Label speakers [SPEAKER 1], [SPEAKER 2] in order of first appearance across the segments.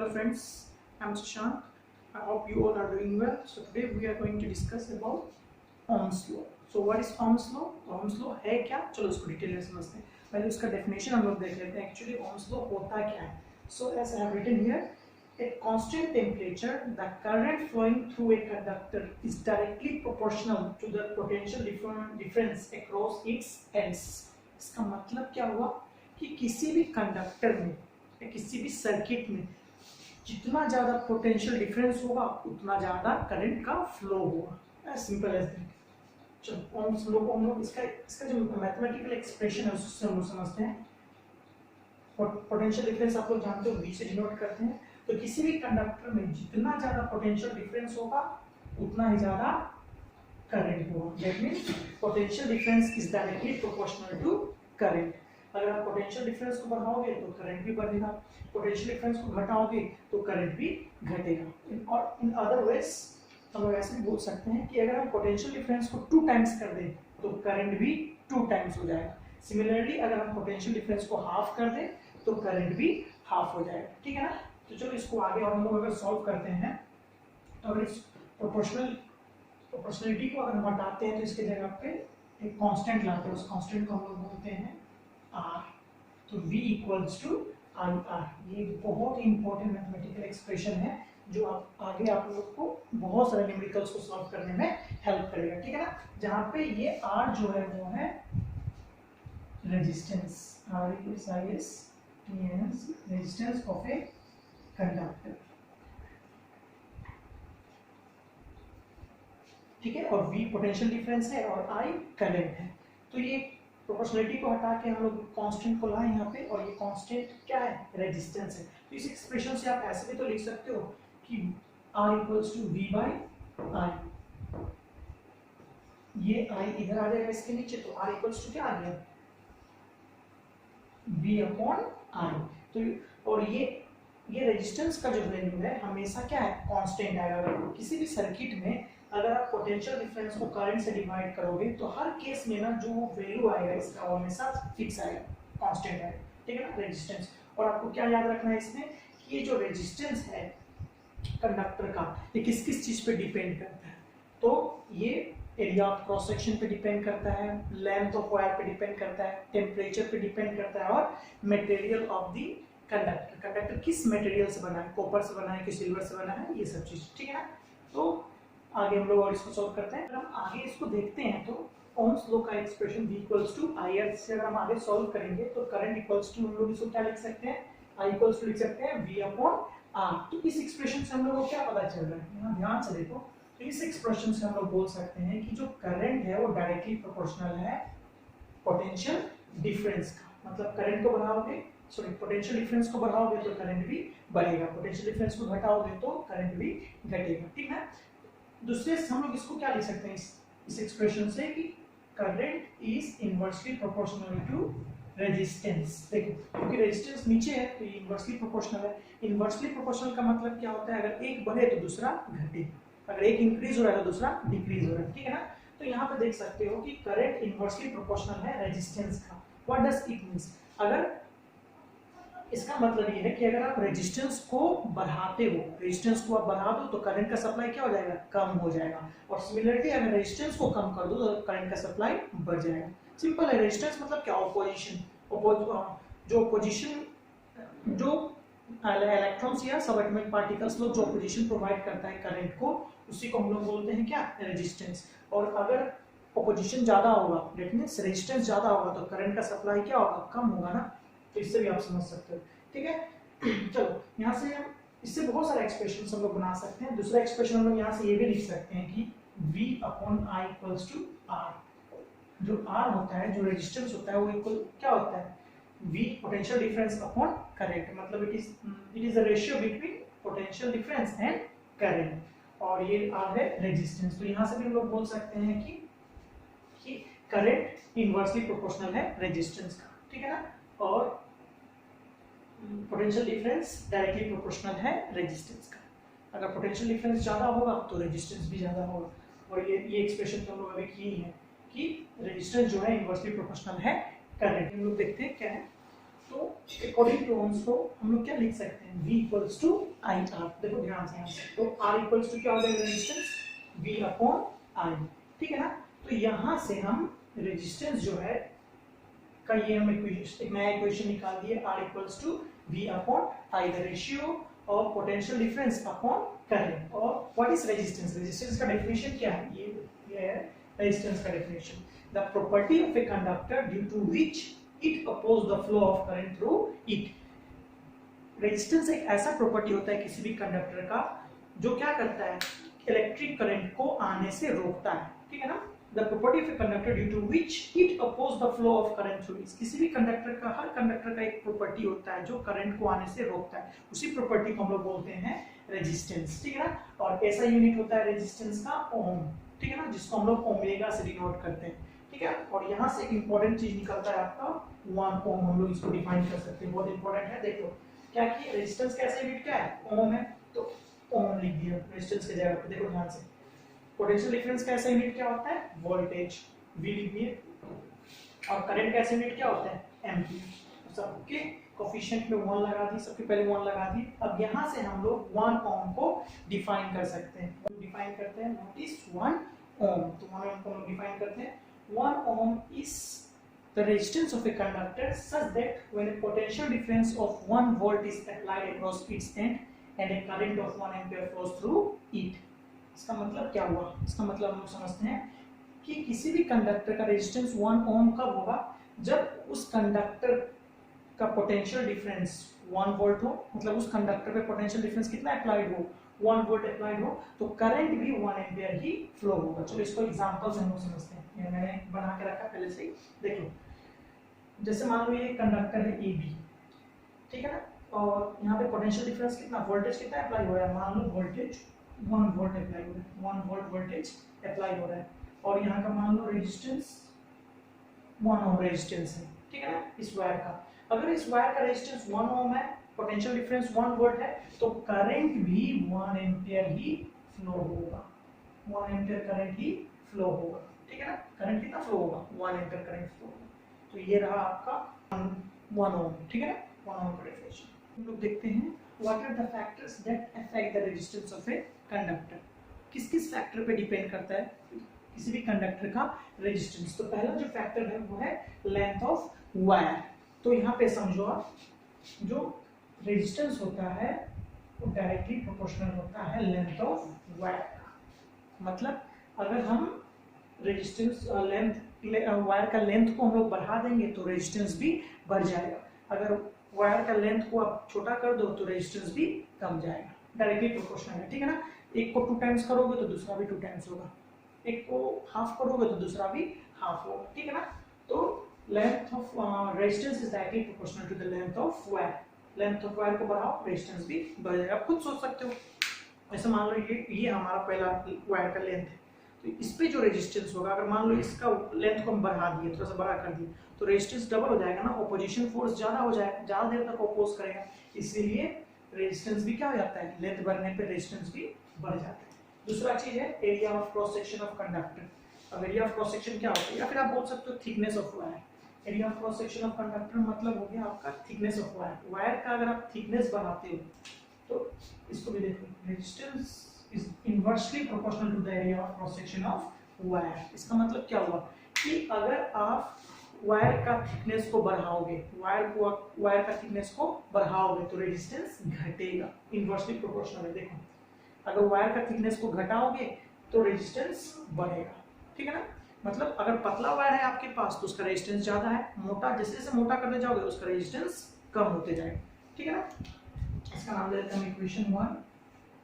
[SPEAKER 1] Hello friends, I'm Shashank. I hope you all are doing well. So today we are going to discuss about Ohm's law. So what is Ohm's law? Ohm's law है क्या? चलो इसको detail में समझते हैं. पहले उसका definition हम लोग देख लेते हैं. Actually Ohm's law होता क्या है? So as I have written here, at constant temperature, the current flowing through a conductor is directly proportional to the potential difference across its ends. इसका मतलब क्या हुआ कि किसी भी कंडक्टर में या किसी भी सर्किट में जितना ज्यादा पोटेंशियल डिफरेंस होगा उतना ज्यादा करंट का फ्लो होगा. As simple as that. चलो ओम्स लॉ को हम लोग इसका जो मैथमेटिकल एक्सप्रेशन है उससे हम लोग समझते हैं. पोटेंशियल डिफरेंस आप लोग जानते हो V से डिनोट करते हैं. तो किसी भी कंडक्टर में जितना ज्यादा पोटेंशियल डिफरेंस होगा उतना ही ज्यादा करंट होगा. That means potential difference is directly proportional to current. अगर आप पोटेंशियल डिफरेंस को बढ़ाओगे तो करंट भी बढ़ेगा, पोटेंशियल डिफरेंस को घटाओगे तो करंट भी घटेगा. और इन अदर वेज हम लोग ऐसे भी बोल सकते हैं कि अगर हम पोटेंशियल डिफरेंस को 2 टाइम्स कर दें तो करंट भी 2 टाइम्स हो जाएगा. सिमिलरली अगर हम पोटेंशियल डिफरेंस को हाफ कर दें तो करंट भी हाफ हो जाएगा. ठीक है ना. तो चलो इसको आगे और हम लोग अगर सॉल्व करते हैं तो अगर इस प्रोपोर्शनलिटी को अगर हम हटाते हैं तो इसके जगह पे एक कांस्टेंट लाते हैं. उस कांस्टेंट को हम लोग बोलते हैं R. तो V equals to I R. ये बहुत ही इंपॉर्टेंट मैथमेटिकल एक्सप्रेशन है जो आगे आप लोग को बहुत सारे न्यूमेरिकल्स को सॉल्व करने में हेल्प करेगा. ठीक है ना. जहाँ पे ये R जो है वो है resistance. R equals I S T N resistance of a conductor. ठीक है. और V पोटेंशियल डिफरेंस है और I करंट है. तो ये प्रोपोर्शनलिटी को हटा के हम लोग कांस्टेंट को लाए यहाँ पे और ये कांस्टेंट क्या है? रेजिस्टेंस है. तो इस एक्सप्रेशन से आप ऐसे भी तो लिख सकते हो कि R equals to V by I. ये I इधर आ जाएगा इसके नीचे तो R इक्वल्स टू क्या आ गया? V upon I. तो और ये रेजिस्टेंस का जो वैल्यू है हमेशा क्या है? कांस्टेंट आएगा. किसी भी सर्किट में अगर आप पोटेंशियल डिफरेंस को करंट से डिवाइड करोगे तो हर केस में ना जो वैल्यू आएगा इसका वो हमेशा फिक्स आएगा, कांस्टेंट आएगा. ठीक है ना. रेजिस्टेंस. और आपको क्या याद रखना है इसमें कि ये जो रेजिस्टेंस है कंडक्टर का ये किस किस चीज पे डिपेंड करता है. तो ये एरिया ऑफ क्रॉस सेक्शन पे डिपेंड करता है, लेंथ ऑफ वायर पे डिपेंड करता है, टेम्परेचर पे डिपेंड करता है और material of the conductor. Conductor किस मटेरियल से बना है, कॉपर से बना है कि सिल्वर से बना है, ये सब चीज. ठीक है ना. तो आगे हम लोग और इसको सॉल्व करते हैं. अगर हम आगे इसको देखते हैं तो ओम्स लॉ का expression V equals to IR से अगर हम आगे सॉल्व करेंगे तो करंट इक्वल्स टू हम लोग इसको क्या लिख सकते हैं? I इक्वल्स टू लिख सकते हैं V अपॉन R. तो इस एक्सप्रेशन से हम लोग को क्या पता चल रहा है? यहाँ ध्यान से देखो. तो इस एक्सप्रेशन से हम लोग बोल सकते हैं कि जो करंट है वो डायरेक्टली प्रोपोर्शनल है पोटेंशियल डिफरेंस का. मतलब करंट को बढ़ाओगे पोटेंशियल डिफरेंस को बढ़ाओगे तो करंट भी बढ़ेगा, पोटेंशियल डिफरेंस को घटाओगे तो करंट भी घटेगा. ठीक है. दूसरे से हम लोग इसको क्या लिख सकते हैं इस एक्सप्रेशन से कि current is inversely proportional to resistance. देखो क्योंकि रेजिस्टेंस नीचे है तो ये इनवर्सली प्रोपोर्शनल है. इनवर्सली प्रोपोर्शनल का मतलब क्या होता है? अगर एक बढ़े तो दूसरा घटे, अगर एक इंक्रीज हो रहा है तो दूसरा डिक्रीज हो रहा है. ठीक है ना. तो यहाँ पे देख सकते हो कि करंट इनवर्सली प्रोपोर्शनल है रेजिस्टेंस का. What does it means? अगर इसका मतलब ये है कि अगर आप रेजिस्टेंस को बढ़ाते हो, रेजिस्टेंस को आप बढ़ा दो तो करंट का सप्लाई क्या हो जाएगा? कम हो जाएगा. और सिमिलरली अगर रेजिस्टेंस को कम कर दो तो करंट का सप्लाई बढ़ जाएगा. सिंपल है. रेजिस्टेंस मतलब क्या? ऑपोजिशन. जो ऑपोजिशन जो इलेक्ट्रॉन्स या सब एटॉमिक पार्टिकल्स लोग जो ऑपोजिशन प्रोवाइड करता है करंट को, उसी को हम लोग बोलते हैं क्या? रेजिस्टेंस. और अगर ऑपोजिशन ज्यादा होगा दैट मींस रेजिस्टेंस ज्यादा होगा तो करंट का सप्लाई क्या होगा? कम होगा ना. तो इससे भी आप समझ सकते हो. ठीक है. चलो यहाँ से हम इससे बहुत सारे एक्सप्रेशन हम लोग बना सकते हैं. दूसरा एक्सप्रेशन हम लोग यहाँ से ये भी लिख सकते हैं कि V upon I equals to R. जो R होता है, जो रेजिस्टेंस होता है वो इक्वल क्या होता है? V potential difference upon current. मतलब it is the ratio between potential difference and current. और ये R है रेजिस्टेंस. तो यहाँ से भी हम लोग बोल सकते हैं कि करंट इनवर्सली प्रोपोर्शनल है रेजिस्टेंस का. ठीक है ना. और पोटेंशियल डिफरेंस डायरेक्टली प्रोपोर्शनल है रेजिस्टेंस का. अगर पोटेंशियल डिफरेंस ज्यादा होगा तो रेजिस्टेंस भी ज्यादा होगा. और ये एक्सप्रेशन तो हम लोग अभी की है कि रेजिस्टेंस जो है इनवर्सली प्रोपोर्शनल है करंट. हम लोग देखते हैं क्या है. तो अकॉर्डिंग टू ओम्स को हम लोग क्या लिख सकते हैं, V equals to I R. देखो ध्यान से यहाँ से, तो R इक्वल्स टू क्या हो जाएगा रेजिस्टेंस, V अपॉन आई, ठीक है ना। तो यहाँ से हम रेजिस्टेंस जो है का ये हम एक नया इक्वेशन निकाल दिए, R equals to V upon I, the ratio of potential difference upon current. और व्हाट इज रेजिस्टेंस, रेजिस्टेंस का डेफिनेशन क्या है, ये है रेजिस्टेंस का definition, the property of a conductor due to which it oppose the flow of current through it. Resistance एक ऐसा property होता है किसी भी कंडक्टर का जो क्या करता है, इलेक्ट्रिक करंट को आने से रोकता है, ठीक है ना। The property of a conductor due to which it oppose the flow of current through it. किसी भी कंडक्टर का, हर कंडक्टर का एक प्रॉपर्टी होता है जो करंट को आने से रोकता है, उसी प्रॉपर्टी को हम लोग बोलते हैं रेजिस्टेंस, ठीक है ना। और ऐसा यूनिट होता है रेजिस्टेंस का ओम, ठीक है ना, जिसको हम लोग ओमेगा से डिनोट करते हैं, ठीक है। और यहाँ से एक इंपॉर्टेंट चीज निकलता है आपका 1 ओम, हम लोग इसको डिफाइन कर सकते हैं, बहुत इंपॉर्टेंट है। देखो क्या कि रेजिस्टेंस का ऐसा यूनिट क्या है, ओम है, तो ओम लिख दिया रेजिस्टेंस की जगह पे। देखो ध्यान से, पोटेंशियल डिफरेंस का ऐसा यूनिट क्या होता है, वोल्टेज, V लिख दिए। और करंट का ऐसा यूनिट क्या होता है, एम्पीयर। सबके कोफिशिएंट में 1 लगा दी, सबके पहले 1 लगा दी। अब यहाँ से हम लोग 1 ओम को डिफाइन कर सकते हैं, डिफाइन करते हैं व्हाट इज 1 ओम। तो 1 ओम को हम डिफाइन करते हैं, 1 ohm is the resistance of a conductor such that when a potential difference of 1 volt is applied across its end and a current of 1 ampere flows through it। इसका मतलब क्या हुआ, इसका मतलब हम लोग समझते हैं कि किसी भी कंडक्टर का रेजिस्टेंस 1 ohm कब होगा, जब उस कंडक्टर का पोटेंशियल डिफरेंस 1 वोल्ट हो, मतलब उस कंडक्टर पे पोटेंशियल डिफरेंस कितना अप्लाइड हो, 1 वोल्ट अप्लाइड हो, तो करंट भी 1 एम्पियर ही फ्लो होगा। चलो इसको एग्जांपल से हम लोग समझते हैं, ये मैंने बना के रखा पहले से ही, देख लो। जैसे मान लो ये कंडक्टर है AB, ठीक है ना, और यहाँ पे पोटेंशियल डिफरेंस कितना, वोल्टेज कितना अप्लाई हो रहा है, मान लो वोल्टेज 1 वोल्ट अप्लाई हो रहा है, 1 वोल्ट वोल्टेज अप्लाई हो रहा है। और यहाँ का मान लो रेजिस्टेंस 1 ओम रेजिस्टेंस है, ठीक है ना, इस वायर का। अगर इस वायर का रेजिस्टेंस 1 ओम है, पोटेंशियल डिफरेंस 1 वोल्ट है, तो करंट भी 1 एम्पियर ही फ्लो होगा, 1 एम्पियर करंट ही फ्लो होगा, ठीक है ना। करंट कितना फ्लो होगा, 1 एम्पियर करंट फ्लो होगा। तो ये रहा आपका 1 ओम, ठीक है ना, 1 ओम का डेफिनेशन। हम लोग देखते हैं what are the factors that affect the resistance of a conductor. किस किस फैक्टर पे डिपेंड करता है किसी भी कंडक्टर का रेजिस्टेंस। तो पहला जो फैक्टर है वो है लेंथ ऑफ वायर। तो यहाँ पे समझो आप, जो रेजिस्टेंस होता है वो डायरेक्टली प्रोपोर्शनल होता है लेंथ ऑफ वायर का। मतलब अगर हम रेजिस्टेंस वायर का लेंथ को हम लोग बढ़ा देंगे तो रेजिस्टेंस भी बढ़ जाएगा, अगर वायर का लेंथ को आप छोटा कर दो तो रेजिस्टेंस भी कम जाएगा, डायरेक्टली प्रोपोर्शनल है, ठीक है ना। एक को 2 टाइम्स करोगे तो दूसरा भी 2 टाइम्स होगा, एक को हाफ करोगे तो दूसरा भी हाफ होगा, ठीक है ना। तो length of resistance is directly proportional to the length of wire. Length of wire को बढ़ाओ रेजिस्टेंस भी बढ़ जाएगा। आप खुद सोच सकते हो, ऐसे मान लो ये हमारा पहला वायर का लेंथ है, तो इस पे जो रेजिस्टेंस होगा, अगर मान लो इसका लेंथ को हम बढ़ा दिए, थोड़ा सा बड़ा कर दिए, तो रेजिस्टेंस डबल हो जाएगा ना, ऑपोजिशन फोर्स ज्यादा हो जाएगा, ज्यादा देर तक अपोज करेगा, इसीलिए रेजिस्टेंस भी क्या हो जाता है, लेंथ बढ़ने पे रेजिस्टेंस भी बढ़ जाता है। दूसरा चीज है area of cross section of conductor. अब एरिया ऑफ क्रॉस सेक्शन क्या होता है, या फिर आप बोल सकते हो thickness of wire. Area of cross section of conductor मतलब हो गया आपका थिकनेस ऑफ वायर। वायर का अगर आप थिकनेस बढ़ाते हो तो इसको भी देखो, resistance is inversely proportional to the area of cross section of wire। इसका मतलब क्या हुआ कि अगर आप वायर का थिकनेस को बढ़ाओगे, वायर का थिकनेस को बढ़ाओगे तो रेजिस्टेंस घटेगा, इनवर्सली प्रोपोर्शनल है। देखो अगर वायर का थिकनेस को घटाओगे तो रेजिस्टेंस बढ़ेगा, ठीक है ना। मतलब अगर पतला वायर है आपके पास तो उसका रेजिस्टेंस ज्यादा है, मोटा जैसे जैसे मोटा करते जाओगे उसका रेजिस्टेंस कम होते जाएगा, ठीक है ना। इसका नाम दे देते हैं इक्वेशन 1,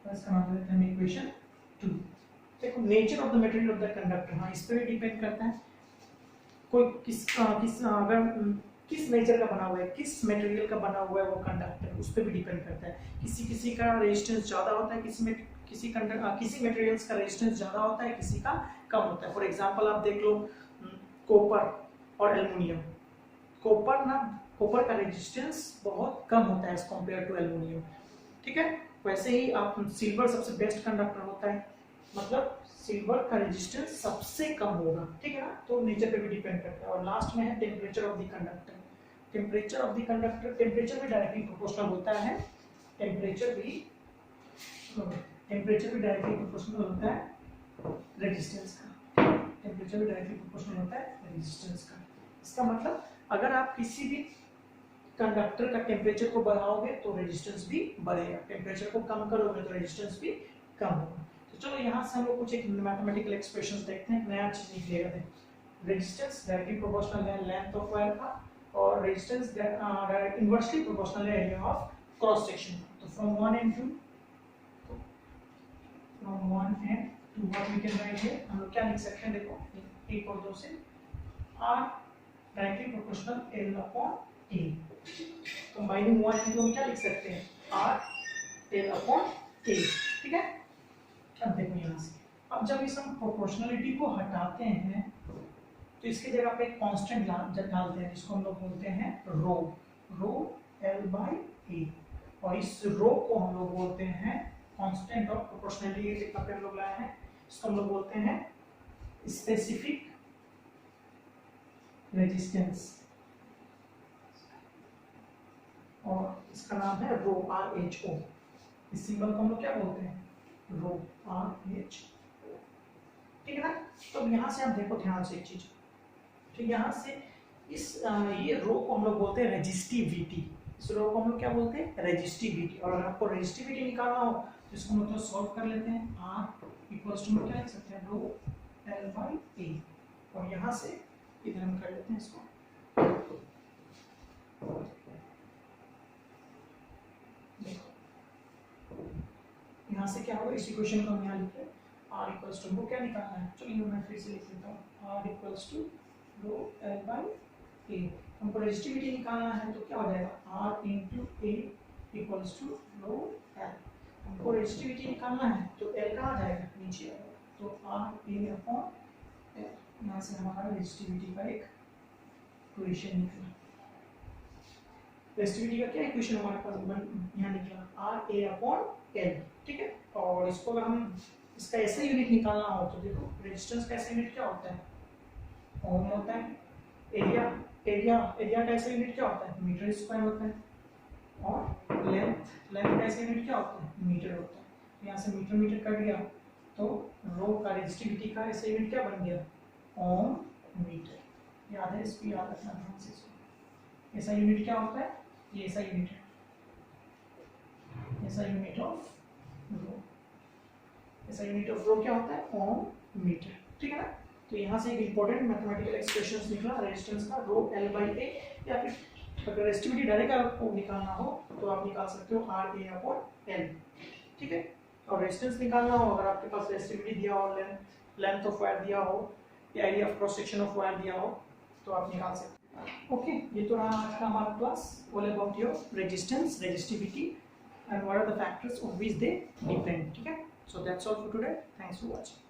[SPEAKER 1] इसका नाम देते हैं इक्वेशन 2। देखो nature of the material of the conductor, हाँ इस पे भी डिपेंड करता है, कोई किस नेचर का बना हुआ है, किस मटेरियल का बना हुआ है वो कंडक्टर, उस पे भी डिपेंड करता है। किसी का रेजिस्टेंस ज्यादा होता है, किसी मटेरियल्स का रेजिस्टेंस ज्यादा होता है, किसी का कम होता है। फॉर एग्जांपल आप देख लो कॉपर और एल्युमिनियम। कॉपर का रेजिस्टेंस बहुत कम होता है एज कम्पेयर टू एल्युमिनियम, ठीक है। वैसे ही आप सिल्वर सबसे बेस्ट कंडक्टर होता है, मतलब सिल्वर का रेजिस्टेंस सबसे कम होगा, ठीक है ना। तो नेचर पे भी डिपेंड करता है। और लास्ट में है temperature of the conductor. Temperature of the conductor, temperature भी डायरेक्टली प्रोपोर्शनल होता है, टेम्परेचर भी डायरेक्टली प्रोपोर्शनल होता है रेजिस्टेंस का, टेम्परेचर भी डायरेक्टली प्रोपोर्शनल होता है रेजिस्टेंस का। इसका मतलब अगर आप किसी भी कंडक्टर का टेम्परेचर को बढ़ाओगे तो रेजिस्टेंस भी बढ़ेगा, टेम्परेचर को कम करोगे तो रेजिस्टेंस भी कम होगा। तो चलो यहाँ से हम लोग कुछ एक मैथमेटिकल एक्सप्रेशंस देखते हैं, नया चीज निकलेगा। देखो रेजिस्टेंस डायरेक्टली प्रोपोर्शनल है लेंथ ऑफ वायर का, और रेजिस्टेंस इनवर्सली प्रोपोर्शनल है एरिया ऑफ क्रॉस सेक्शन। तो from 1 and 2, from 1 and 2 what we can write है, हम लोग क्या लिख सकते हैं, देखो 1 और 2 से R directly proportional L upon A। Combining 1 and 2 हम क्या लिख सकते हैं, R L अपॉन A, ठीक है। अब देखो यहाँ से, अब जब इस हम प्रोपोर्शनलिटी को हटाते हैं तो इसके जगह पे एक कांस्टेंट डालते हैं जिसको हम लोग बोलते हैं रो, रो L बाई A, और इस रो को हम लोग बोलते हैं कांस्टेंट ऑफ प्रोपोर्शनलिटी। लिखा पे हम लोग लाए हैं, इसको हम लोग बोलते हैं स्पेसिफिक रेजिस्टेंस, और इसका नाम है रो RHO। इस सिंबल को हम लोग क्या बोलते हैं, रो RHO, ठीक है ना। तो यहाँ से आप देखो ध्यान से एक चीज, ठीक, यहाँ से इस ये रो को हम लोग बोलते हैं रेजिस्टिविटी, इस रो को हम लोग क्या बोलते हैं, रेजिस्टिविटी। और अगर आपको रेजिस्टिविटी निकालना हो तो इसको मतलब सॉल्व कर लेते हैं, R इक्वल्स टू क्या लिख सकते हैं, रो L बाई A, और यहाँ से इधर हम कर लेते हैं इसको, यहाँ से क्या होगा, इस इक्वेशन को हम यहाँ लिख रहे हैं, R इक्वल्स टू, वो क्या निकालना है, चलिए मैं फिर से लिख लेता हूँ, R equals to rho L by A। हमको रेजिस्टिविटी निकालना है तो क्या हो जाएगा, R into A equals to rho L। हमको रेजिस्टिविटी निकालना है तो L कहाँ जाएगा, नीचे आएगा, तो R A अपॉन L। यहाँ से हमारा रेजिस्टिविटी का एक इक्वेशन निकला, रेजिस्टिविटी का क्या इक्वेशन हमारे पास यहाँ निकला, R A अपॉन L, ठीक है। और इसको अगर हम इसका ऐसा यूनिट निकालना हो तो देखो रेजिस्टेंस का ऐसा यूनिट क्या होता है, ओम होता है, एरिया का ऐसा यूनिट क्या होता है, मीटर स्क्वायर होता है, और लेंथ का ऐसा यूनिट क्या होता है, मीटर होता है। यहाँ से मीटर कट गया तो रो का रेजिस्टिविटी का ऐसा यूनिट क्या बन गया, ओम मीटर। याद है, इसको याद रखना ध्यान से। ऐसा यूनिट क्या होता है, ये ऐसा यूनिट है, ऐसा यूनिट ऑफ रो, ऐसा यूनिट ऑफ रो क्या होता है, ओम मीटर, ठीक है ना। तो यहाँ से एक इंपॉर्टेंट मैथमेटिकल एक्सप्रेशन निकला रेजिस्टेंस का, रो L बाई A, या फिर अगर रेजिस्टिविटी डायरेक्ट आपको निकालना हो तो आप निकाल सकते हो R A अपॉन L, ठीक है। और रेजिस्टेंस निकालना हो, अगर आपके पास रेजिस्टिविटी दिया हो, लेंथ ऑफ वायर दिया हो, या area of cross section of wire दिया हो, तो आप निकाल सकते हो। ओके, ये तो रहा आज का हमारा class, all about your resistance, resistivity, and what are the factors on which they depend, ठीक है। So that's all for today, thanks for watching.